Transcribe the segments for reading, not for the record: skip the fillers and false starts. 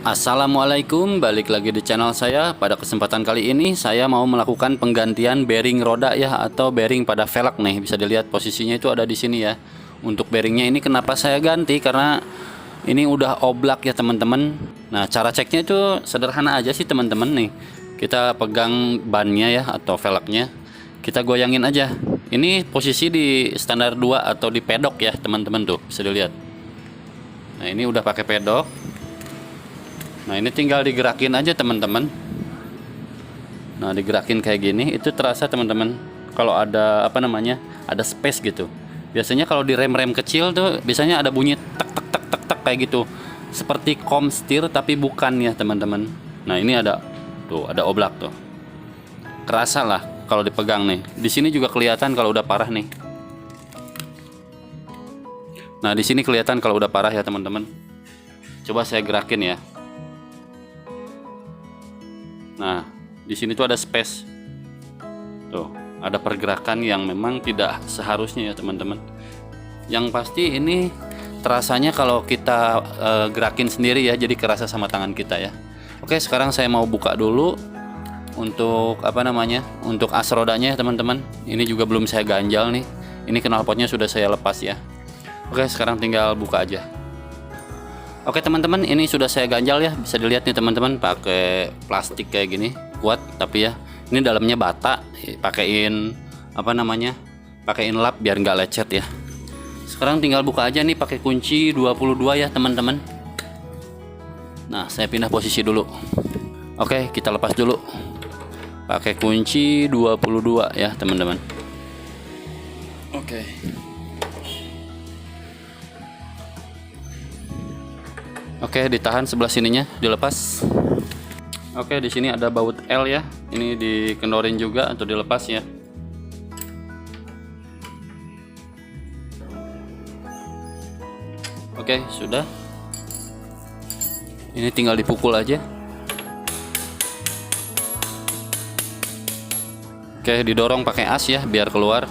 Assalamualaikum, balik lagi di channel saya. Pada kesempatan kali ini saya mau melakukan penggantian bearing roda ya, atau bearing pada velg nih. Bisa dilihat posisinya itu ada di sini ya. Untuk bearingnya ini kenapa saya ganti, karena ini udah oblak ya teman-teman. Nah, cara ceknya itu sederhana aja sih teman-teman nih. Kita pegang bannya ya, atau velgnya, kita goyangin aja. Ini posisi di standar 2 atau di pedok ya teman-teman, tuh bisa dilihat. Nah, ini udah pakai pedok. Nah, ini tinggal digerakin aja teman-teman. Nah, digerakin kayak gini itu terasa teman-teman. Kalau ada ada space gitu. Biasanya kalau di rem-rem kecil tuh biasanya ada bunyi tak tak tak tak tak kayak gitu. Seperti kom setir tapi bukan ya teman-teman. Nah, ini ada oblak tuh. Kerasa lah kalau dipegang nih. Di sini juga kelihatan kalau udah parah nih. Nah, di sini kelihatan kalau udah parah ya teman-teman. Coba saya gerakin ya. Nah, di sini tuh ada space. Tuh, ada pergerakan yang memang tidak seharusnya ya, teman-teman. Yang pasti ini terasanya kalau kita gerakin sendiri ya, jadi kerasa sama tangan kita ya. Oke, sekarang saya mau buka dulu untuk untuk as rodanya ya, teman-teman. Ini juga belum saya ganjal nih. Ini knalpotnya sudah saya lepas ya. Oke, sekarang tinggal buka aja. Oke teman-teman, ini sudah saya ganjal ya, bisa dilihat nih teman-teman, pakai plastik kayak gini, kuat tapi ya, ini dalamnya bata, pakein pakein lap biar nggak lecet ya. Sekarang tinggal buka aja nih pakai kunci 22 ya teman-teman. Nah, saya pindah posisi dulu. Oke, kita lepas dulu. Pakai kunci 22 ya teman-teman. Oke. Oke, ditahan sebelah sininya, dilepas. Oke, di sini ada baut L ya. Ini dikendorin juga atau dilepas ya. Oke, sudah. Ini tinggal dipukul aja. Oke, didorong pakai as ya biar keluar.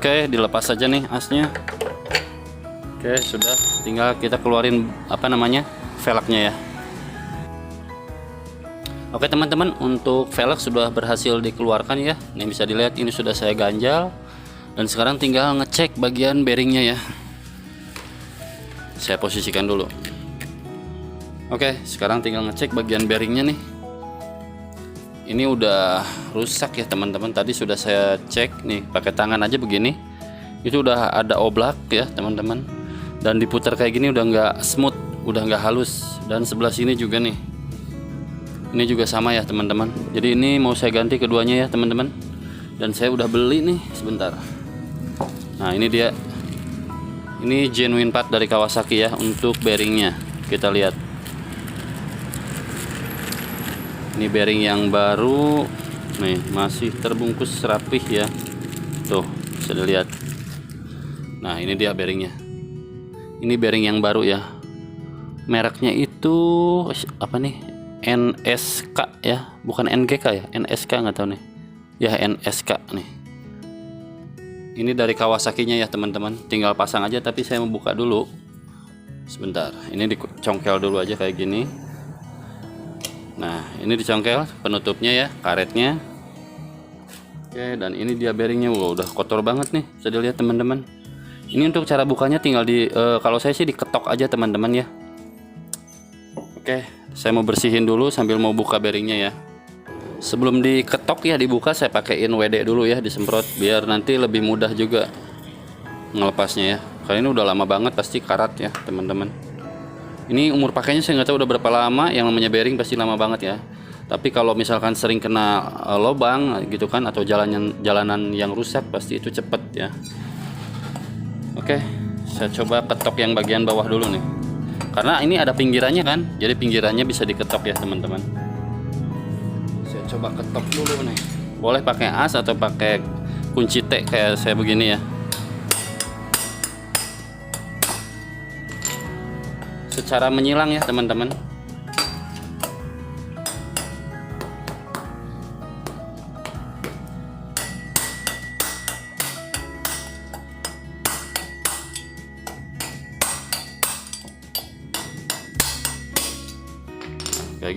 Oke, dilepas saja nih asnya. Oke, sudah. Tinggal kita keluarin velgnya ya. Oke teman-teman, untuk velg sudah berhasil dikeluarkan ya. Nih bisa dilihat ini sudah saya ganjal. Dan sekarang tinggal ngecek bagian bearingnya ya. Saya posisikan dulu. Oke, sekarang tinggal ngecek bagian bearingnya nih. Ini udah rusak ya teman-teman. Tadi sudah saya cek nih pakai tangan aja begini. Itu udah ada oblak ya teman-teman. Dan diputar kayak gini udah nggak smooth, udah nggak halus. Dan sebelah sini juga nih. Ini juga sama ya teman-teman. Jadi ini mau saya ganti keduanya ya teman-teman. Dan saya udah beli nih sebentar. Nah, ini dia. Ini genuine part dari Kawasaki ya untuk bearingnya. Kita lihat. Ini bearing yang baru nih, masih terbungkus rapih ya. Tuh, bisa dilihat. Nah, ini dia bearingnya. Ini bearing yang baru ya. Mereknya itu apa nih? NSK ya, bukan NGK ya. NSK nggak tahu nih. Ya, NSK nih. Ini dari Kawasaki-nya ya, teman-teman. Tinggal pasang aja, tapi saya mau buka dulu. Sebentar. Ini dicongkel dulu aja kayak gini. Nah, ini dicongkel penutupnya ya, karetnya. Oke, dan ini dia bearingnya. Wow, udah kotor banget nih, bisa dilihat teman-teman. Ini untuk cara bukanya tinggal kalau saya sih diketok aja teman-teman ya. Oke, saya mau bersihin dulu sambil mau buka bearingnya ya. Sebelum diketok ya, dibuka saya pakein WD dulu ya, disemprot biar nanti lebih mudah juga ngelepasnya ya. Karena ini udah lama banget pasti karat ya teman-teman. Ini umur pakainya saya nggak tahu udah berapa lama. Yang namanya bearing pasti lama banget ya. Tapi kalau misalkan sering kena lubang gitu kan, atau jalanan yang rusak, pasti itu cepet ya. Oke, saya coba ketok yang bagian bawah dulu nih. Karena ini ada pinggirannya kan, jadi pinggirannya bisa diketok ya teman-teman. Saya coba ketok dulu nih. Boleh pakai as atau pakai kunci T kayak saya begini ya. Secara menyilang ya teman-teman.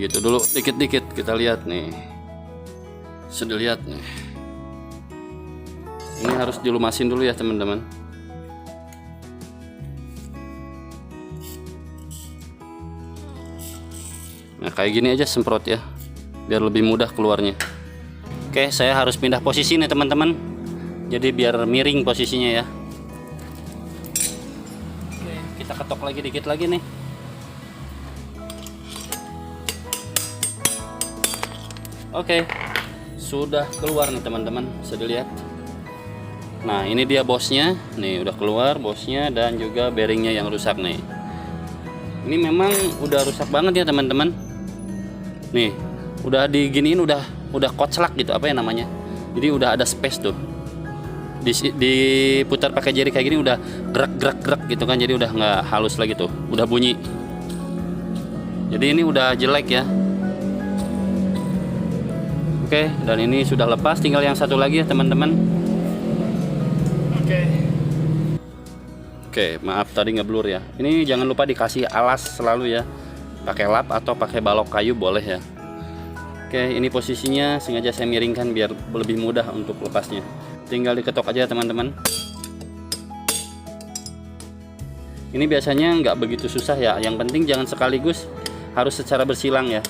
kayak gitu dulu, dikit-dikit kita lihat nih. Sudah lihat nih. Ini harus dilumasin dulu ya teman-teman. Nah kayak gini aja semprot ya, biar lebih mudah keluarnya. Oke, saya harus pindah posisi nih teman-teman. Jadi biar miring posisinya ya. Oke, kita ketok lagi dikit lagi nih. Oke, sudah keluar nih teman-teman, bisa dilihat. Nah ini dia bosnya, nih udah keluar bosnya dan juga bearingnya yang rusak nih. Ini memang udah rusak banget ya teman-teman. Nih, udah diginiin udah koclak gitu, apa ya namanya? Jadi udah ada space tuh. Diputar pakai jari kayak gini udah gerak gitu kan, jadi udah nggak halus lagi tuh, udah bunyi. Jadi ini udah jelek ya. Oke, dan ini sudah lepas, tinggal yang satu lagi ya teman-teman. Oke, maaf tadi ngeblur ya. Ini jangan lupa dikasih alas selalu ya. Pakai lap atau pakai balok kayu boleh ya. Oke, ini posisinya sengaja saya miringkan biar lebih mudah untuk lepasnya. Tinggal diketok aja teman-teman. Ini biasanya nggak begitu susah ya. Yang penting jangan sekaligus, harus secara bersilang ya.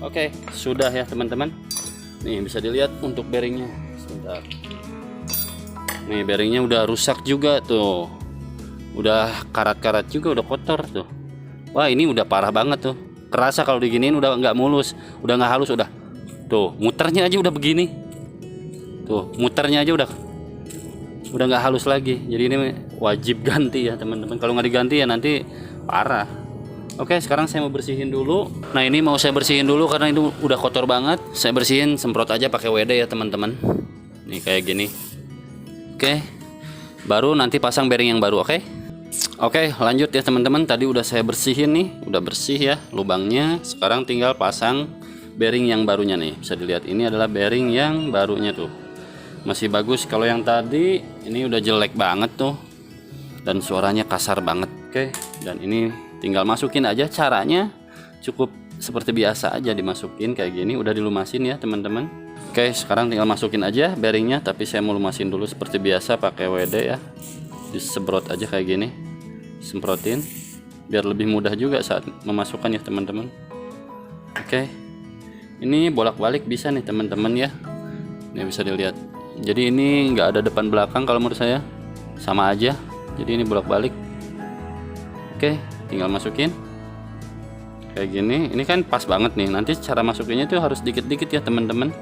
Oke, sudah ya teman-teman. Nih bisa dilihat untuk bearingnya. Sebentar. Nih bearingnya udah rusak juga tuh. Udah karat-karat juga, udah kotor tuh. Wah ini udah parah banget tuh. Kerasa kalau diginiin udah nggak mulus, udah nggak halus udah. Tuh muternya aja udah begini. Tuh muternya aja udah nggak halus lagi. Jadi ini wajib ganti ya teman-teman. Kalau nggak diganti ya nanti parah. Oke, sekarang saya mau bersihin dulu. Nah ini mau saya bersihin dulu karena itu udah kotor banget. Saya bersihin, semprot aja pakai WD ya teman-teman. Nih kayak gini. Oke, baru nanti pasang bearing yang baru. Oke, lanjut ya teman-teman. Tadi udah saya bersihin nih, udah bersih ya lubangnya. Sekarang tinggal pasang bearing yang barunya nih. Bisa dilihat ini adalah bearing yang barunya tuh. Masih bagus. Kalau yang tadi ini udah jelek banget tuh. Dan suaranya kasar banget. Oke, dan ini tinggal masukin aja. Caranya cukup seperti biasa aja, dimasukin kayak gini. Udah dilumasin ya teman-teman. Oke, sekarang tinggal masukin aja bearingnya. Tapi saya mau lumasin dulu seperti biasa pakai WD ya. Disemprot aja kayak gini, semprotin biar lebih mudah juga saat memasukkan ya teman-teman. Oke, ini bolak-balik bisa nih teman-teman ya. Ini bisa dilihat. Jadi ini nggak ada depan belakang kalau menurut saya, sama aja. Jadi ini bolak-balik. Oke, tinggal masukin kayak gini. Ini kan pas banget nih. Nanti cara masukinnya tuh harus dikit-dikit ya teman-teman.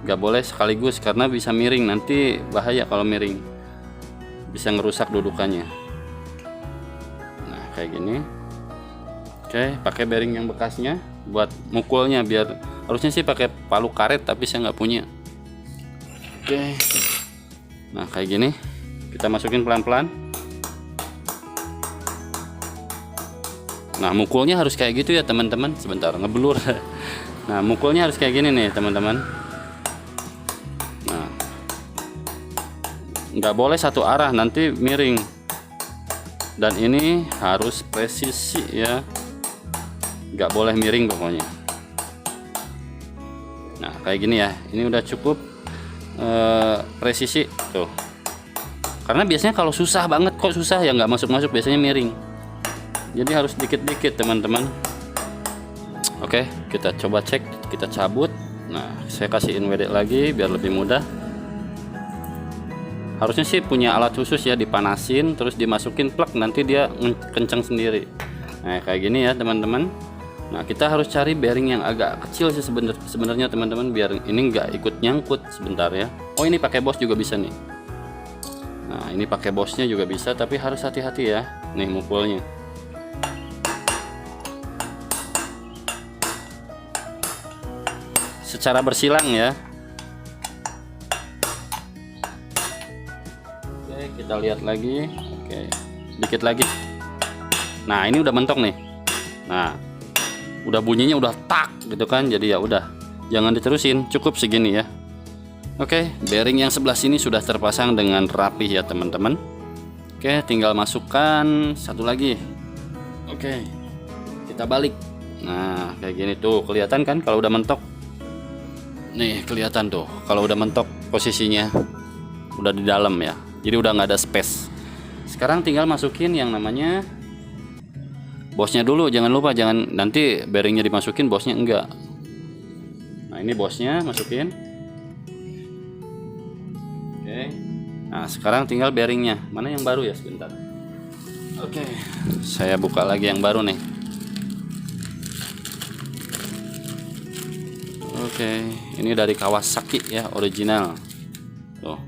Nggak boleh sekaligus karena bisa miring. Nanti bahaya kalau miring, bisa ngerusak dudukannya. Nah kayak gini. Oke, pakai bearing yang bekasnya buat mukulnya. Biar harusnya sih pakai palu karet tapi saya nggak punya. Oke, nah kayak gini kita masukin pelan-pelan. Nah mukulnya harus kayak gitu ya teman-teman. Sebentar ngeblur. Nah mukulnya harus kayak gini nih teman-teman. Nah nggak boleh satu arah, nanti miring. Dan ini harus presisi ya, nggak boleh miring pokoknya. Nah kayak gini ya. Ini udah cukup presisi tuh. Karena biasanya kalau susah banget, kok susah ya nggak masuk-masuk, biasanya miring. Jadi harus dikit-dikit teman-teman. Oke, kita coba cek, kita cabut. Nah saya kasihin WD lagi biar lebih mudah. Harusnya sih punya alat khusus ya, dipanasin terus dimasukin plug, nanti dia kencang sendiri. Nah kayak gini ya teman-teman. Nah kita harus cari bearing yang agak kecil sih sebenarnya teman-teman, biar ini nggak ikut nyangkut. Sebentar ya. Oh ini pakai bos juga bisa nih. Nah ini pakai bosnya juga bisa, tapi harus hati-hati ya. Nih mukulnya. Secara bersilang ya. Oke, kita lihat lagi. Oke, dikit lagi. Nah ini udah mentok nih. Nah udah bunyinya udah tak gitu kan. Jadi ya udah, jangan diterusin, cukup segini ya. Oke, bearing yang sebelah sini sudah terpasang dengan rapih ya teman-teman. Oke, tinggal masukkan satu lagi. Oke, kita balik. Nah, kayak gini tuh, kelihatan kan kalau udah mentok. Nih, kelihatan tuh kalau udah mentok posisinya udah di dalam ya. Jadi udah nggak ada space. Sekarang tinggal masukin yang namanya bosnya dulu. Jangan lupa, jangan nanti bearingnya dimasukin, bosnya enggak. Nah, ini bosnya masukin. Oke. Nah, sekarang tinggal bearingnya. Mana yang baru ya, sebentar. Oke, saya buka lagi yang baru nih. Oke, ini dari Kawasaki ya, original. Tuh,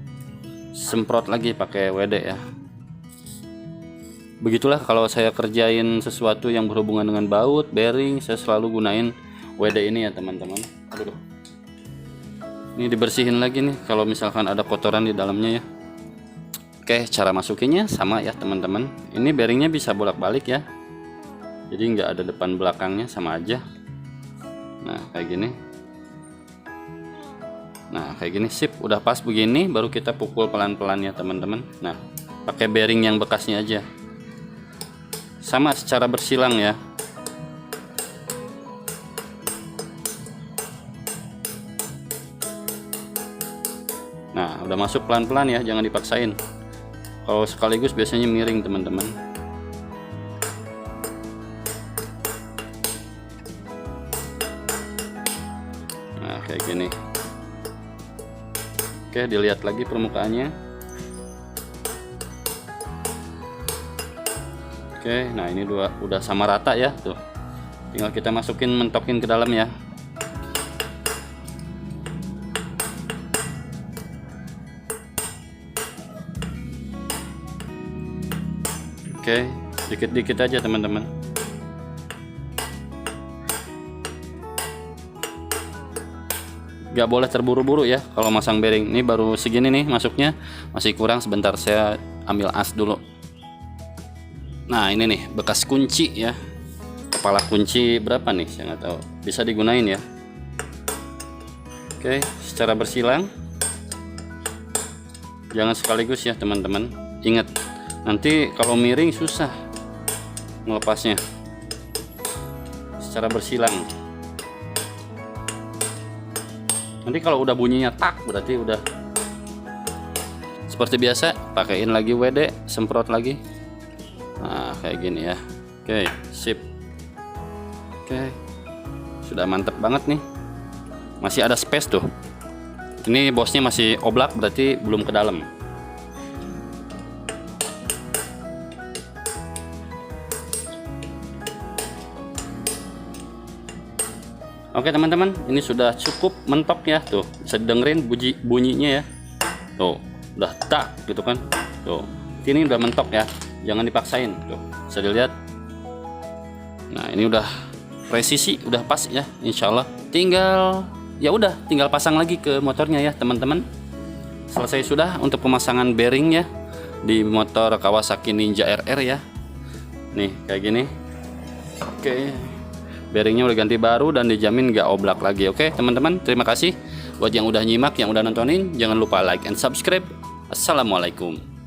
semprot lagi pakai WD ya. Begitulah kalau saya kerjain sesuatu yang berhubungan dengan baut, bearing, saya selalu gunain WD ini ya teman-teman. Aduh, ini dibersihin lagi nih kalau misalkan ada kotoran di dalamnya ya. Oke, cara masukinnya sama ya teman-teman. Ini bearingnya bisa bolak-balik ya, jadi nggak ada depan belakangnya, sama aja. Nah, kayak gini. Nah, kayak gini, sip, udah pas begini. Baru kita pukul pelan-pelan ya teman-teman. Nah, pakai bearing yang bekasnya aja, sama secara bersilang ya. Nah, udah masuk pelan-pelan ya, jangan dipaksain. Kalau sekaligus biasanya miring teman-teman. Nah, kayak gini. Oke, dilihat lagi permukaannya. Oke, nah ini udah sama rata ya tuh. Tinggal kita masukin, mentokin ke dalam ya. Oke, dikit-dikit aja teman-teman. Gak boleh terburu-buru ya kalau masang bearing. Ini baru segini nih masuknya, masih kurang sebentar, saya ambil as dulu. Nah, ini nih bekas kunci ya, kepala kunci berapa nih saya nggak tahu, bisa digunain ya. Oke, secara bersilang, jangan sekaligus ya teman-teman. Ingat, nanti kalau miring susah melepasnya. Secara bersilang. Nanti kalau udah bunyinya tak, berarti udah. Seperti biasa, pakaiin lagi WD, semprot lagi. Nah, kayak gini ya. Oke, sip. Oke, sudah mantep banget nih. Masih ada space tuh. Ini bosnya masih oblak, berarti belum ke dalam. Oke teman-teman, ini sudah cukup mentok ya, tuh bisa dengerin bunyinya ya, tuh udah tak gitu kan, tuh ini udah mentok ya, jangan dipaksain, tuh bisa dilihat. Nah, ini udah presisi, udah pas ya, insyaallah. Tinggal ya udah, tinggal pasang lagi ke motornya ya teman-teman. Selesai sudah untuk pemasangan bearing ya di motor Kawasaki Ninja RR ya. Nih kayak gini. Oke, bearingnya udah ganti baru dan dijamin gak oblak lagi. Oke teman-teman, terima kasih buat yang udah nyimak, yang udah nontonin. Jangan lupa like and subscribe. Assalamualaikum.